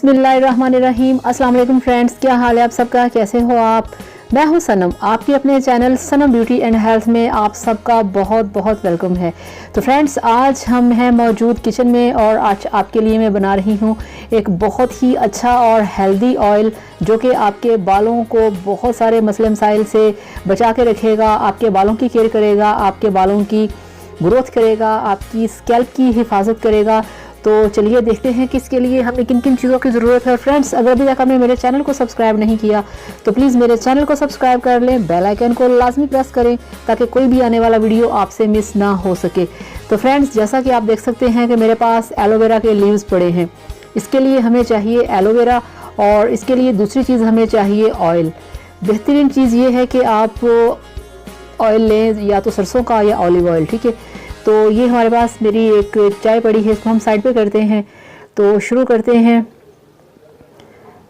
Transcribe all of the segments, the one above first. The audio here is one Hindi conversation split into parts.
बिस्मिल्लाहिर्रहमानिर्रहीम। अस्सलाम वालेकुम फ्रेंड्स, क्या हाल है आप सबका, कैसे हो आप। मैं हूं सनम, आपके अपने channel Sanam beauty and health में आप सबका बहुत बहुत वेलकम है। तो फ्रेंड्स, आज हम हैं मौजूद किचन में और आज आपके लिए मैं बना रही हूं एक बहुत ही अच्छा और हेल्दी ऑयल जो कि आपके बालों को बहुत सारे मसले मसाइल से बचा के रखेगा, आपके बालों की केयर करेगा, आपके बालों की ग्रोथ करेगा, आपकी स्कैल्प की हिफाजत करेगा। तो चलिए देखते हैं कि इसके लिए हमें किन किन चीज़ों की ज़रूरत है। फ्रेंड्स, अगर अभी तक आपने मेरे चैनल को सब्सक्राइब नहीं किया तो प्लीज़ मेरे चैनल को सब्सक्राइब कर लें, बेल आइकन को लाजमी प्रेस करें ताकि कोई भी आने वाला वीडियो आपसे मिस ना हो सके। तो फ्रेंड्स, जैसा कि आप देख सकते हैं कि मेरे पास एलोवेरा के लीव्स पड़े हैं। इसके लिए हमें चाहिए एलोवेरा और इसके लिए दूसरी चीज़ हमें चाहिए ऑयल। बेहतरीन चीज़ ये है कि आप ऑयल लें, या तो सरसों का या ऑलिव ऑयल, ठीक है। तो ये हमारे पास मेरी एक चाय पड़ी है, इसको हम साइड पे करते हैं। तो शुरू करते हैं।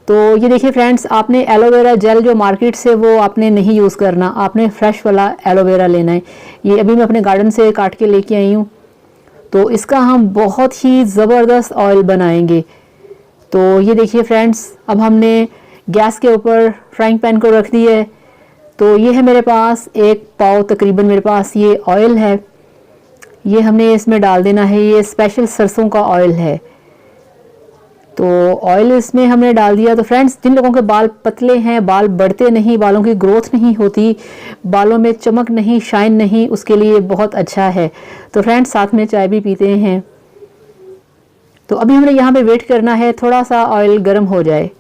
तो ये देखिए फ्रेंड्स, आपने एलोवेरा जेल जो मार्केट से वो आपने नहीं यूज़ करना, आपने फ्रेश वाला एलोवेरा लेना है। ये अभी मैं अपने गार्डन से काट के लेके आई हूँ। तो इसका हम बहुत ही ज़बरदस्त ऑयल बनाएंगे। तो ये देखिए फ्रेंड्स, अब हमने गैस के ऊपर फ्राइंग पैन को रख दिया है। तो ये है मेरे पास एक पाव तकरीबन, मेरे पास ये ऑयल है, ये हमने इसमें डाल देना है। ये स्पेशल सरसों का ऑयल है। तो ऑयल इसमें हमने डाल दिया। तो फ्रेंड्स, जिन लोगों के बाल पतले हैं, बाल बढ़ते नहीं, बालों की ग्रोथ नहीं होती, बालों में चमक नहीं, शाइन नहीं, उसके लिए बहुत अच्छा है। तो फ्रेंड्स, साथ में चाय भी पीते हैं। तो अभी हमने यहाँ पे वेट करना है थोड़ा सा ऑयल गर्म हो जाए।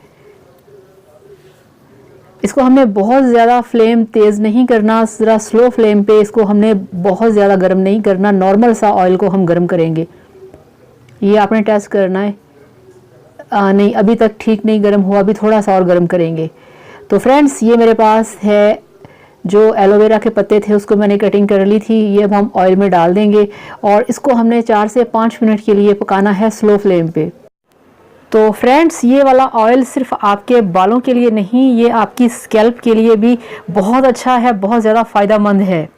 इसको हमने बहुत ज़्यादा फ्लेम तेज़ नहीं करना, ज़रा स्लो फ्लेम पे इसको हमने बहुत ज़्यादा गर्म नहीं करना, नॉर्मल सा ऑयल को हम गर्म करेंगे। ये आपने टेस्ट करना है। नहीं, अभी तक ठीक नहीं गर्म हुआ, अभी थोड़ा सा और गर्म करेंगे। तो फ्रेंड्स, ये मेरे पास है जो एलोवेरा के पत्ते थे, उसको मैंने कटिंग कर ली थी। ये अब हम ऑयल में डाल देंगे और इसको हमने 4 से 5 मिनट के लिए पकाना है स्लो फ्लेम पे। तो फ्रेंड्स, ये वाला ऑयल सिर्फ आपके बालों के लिए नहीं, ये आपकी स्कैल्प के लिए भी बहुत अच्छा है, बहुत ज़्यादा फ़ायदेमंद है।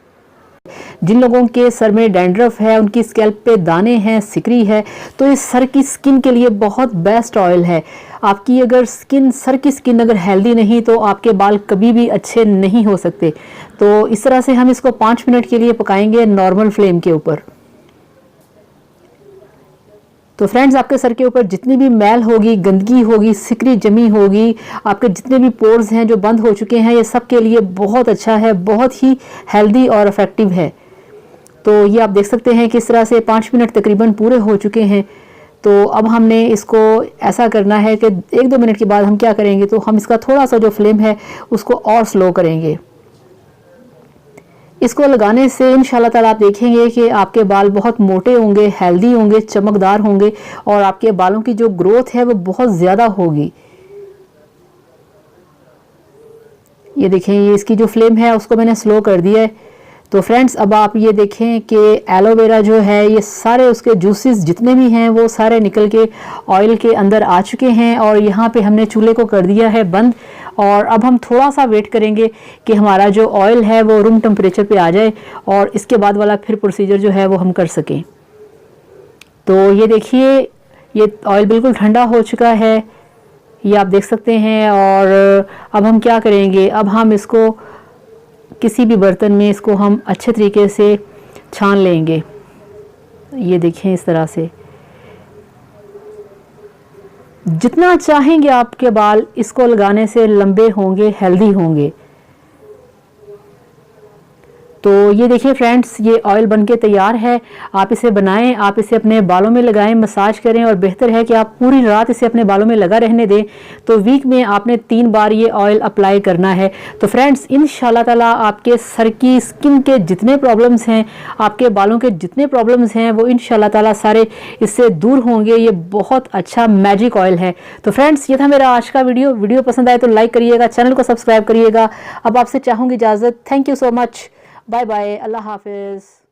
जिन लोगों के सर में डैंड्रफ है, उनकी स्कैल्प पे दाने हैं, सिकरी है, तो इस सर की स्किन के लिए बहुत बेस्ट ऑयल है। आपकी अगर सर की स्किन अगर हेल्दी नहीं तो आपके बाल कभी भी अच्छे नहीं हो सकते। तो इस तरह से हम इसको 5 मिनट के लिए पकाएंगे नॉर्मल फ्लेम के ऊपर। तो फ्रेंड्स, आपके सर के ऊपर जितनी भी मैल होगी, गंदगी होगी, सिकरी जमी होगी, आपके जितने भी पोर्स हैं जो बंद हो चुके हैं, ये सब के लिए बहुत अच्छा है, बहुत ही हेल्दी और इफेक्टिव है। तो ये आप देख सकते हैं कि इस तरह से 5 मिनट तकरीबन पूरे हो चुके हैं। तो अब हमने इसको ऐसा करना है कि 1-2 मिनट के बाद हम क्या करेंगे, तो हम इसका थोड़ा सा जो फ्लेम है उसको और स्लो करेंगे। इसको लगाने से इंशाल्लाह ताला आप देखेंगे कि आपके बाल बहुत मोटे होंगे, हेल्दी होंगे, चमकदार होंगे और आपके बालों की जो ग्रोथ है वो बहुत ज़्यादा होगी। ये देखें, ये इसकी जो फ्लेम है उसको मैंने स्लो कर दिया है। तो फ्रेंड्स, अब आप ये देखें कि एलोवेरा जो है, ये सारे उसके जूसेस जितने भी हैं वो सारे निकल के ऑयल के अंदर आ चुके हैं और यहाँ पे हमने चूल्हे को कर दिया है बंद। और अब हम थोड़ा सा वेट करेंगे कि हमारा जो ऑयल है वो रूम टेम्परेचर पे आ जाए और इसके बाद वाला फिर प्रोसीजर जो है वो हम कर सकें। तो ये देखिए, ये ऑयल बिल्कुल ठंडा हो चुका है, ये आप देख सकते हैं। और अब हम क्या करेंगे, अब हम इसको किसी भी बर्तन में इसको हम अच्छे तरीके से छान लेंगे। ये देखें, इस तरह से जितना चाहेंगे आपके बाल इसको लगाने से लंबे होंगे, हेल्दी होंगे। तो ये देखिए फ्रेंड्स, ये ऑयल बनके तैयार है। आप इसे बनाएं, आप इसे अपने बालों में लगाएं, मसाज करें और बेहतर है कि आप पूरी रात इसे अपने बालों में लगा रहने दें। तो वीक में आपने 3 बार ये ऑयल अप्लाई करना है। तो फ्रेंड्स, इंशाल्लाह ताला आपके सर की स्किन के जितने प्रॉब्लम्स हैं, आपके बालों के जितने प्रॉब्लम्स हैं, वो इंशाल्लाह ताला सारे इससे दूर होंगे। ये बहुत अच्छा मैजिक ऑयल है। तो फ्रेंड्स, ये था मेरा आज का वीडियो पसंद आए तो लाइक करिएगा, चैनल को सब्सक्राइब करिएगा। अब आपसे चाहूँगी इजाज़त। Thank you so much, bye bye, अल्लाह हाफिज़।